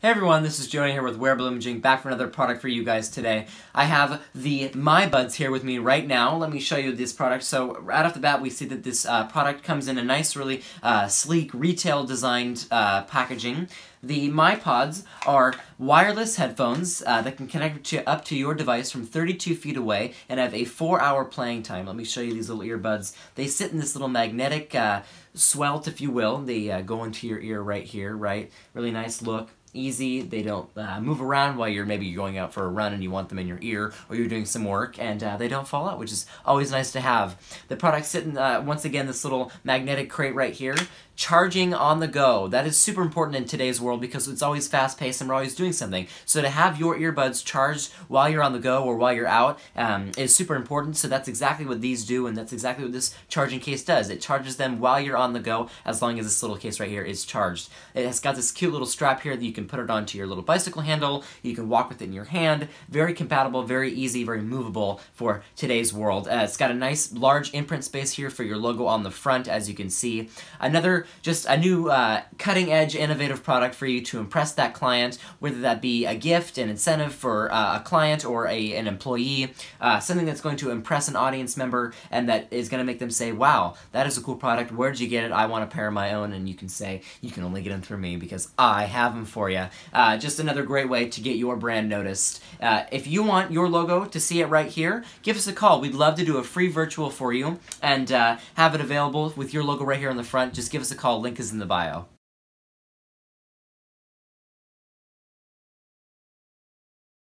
Hey everyone, this is Joey here with Wearable Imaging, back for another product for you guys today. I have the My Buds here with me right now. Let me show you this product. So right off the bat, we see that this product comes in a nice, really sleek, retail-designed packaging. The My Pods are wireless headphones that can connect up to your device from 32 feet away and have a 4-hour playing time. Let me show you these little earbuds. They sit in this little magnetic swelt, if you will. They go into your ear right here, right? Really nice look. Easy, they don't move around while you're maybe going out for a run and you want them in your ear, or you're doing some work, and they don't fall out, which is always nice to have. The products sit in, once again, this little magnetic crate right here. Charging on the go. That is super important in today's world because it's always fast-paced and we're always doing something. So to have your earbuds charged while you're on the go or while you're out is super important. So that's exactly what these do, and that's exactly what this charging case does. It charges them while you're on the go, as long as this little case right here is charged. It has got this cute little strap here that you can put it onto your little bicycle handle. You can walk with it in your hand. Very compatible, very easy, very movable for today's world. It's got a nice large imprint space here for your logo on the front, as you can see. Just a new cutting-edge, innovative product for you to impress that client, whether that be a gift, an incentive for a client or an employee, something that's going to impress an audience member and that is going to make them say, wow, that is a cool product, where'd you get it? I want a pair of my own, and you can say, you can only get them through me because I have them for you. Just another great way to get your brand noticed. If you want your logo to see it right here, give us a call. We'd love to do a free virtual for you and have it available with your logo right here on the front. Just give us a call. Link is in the bio.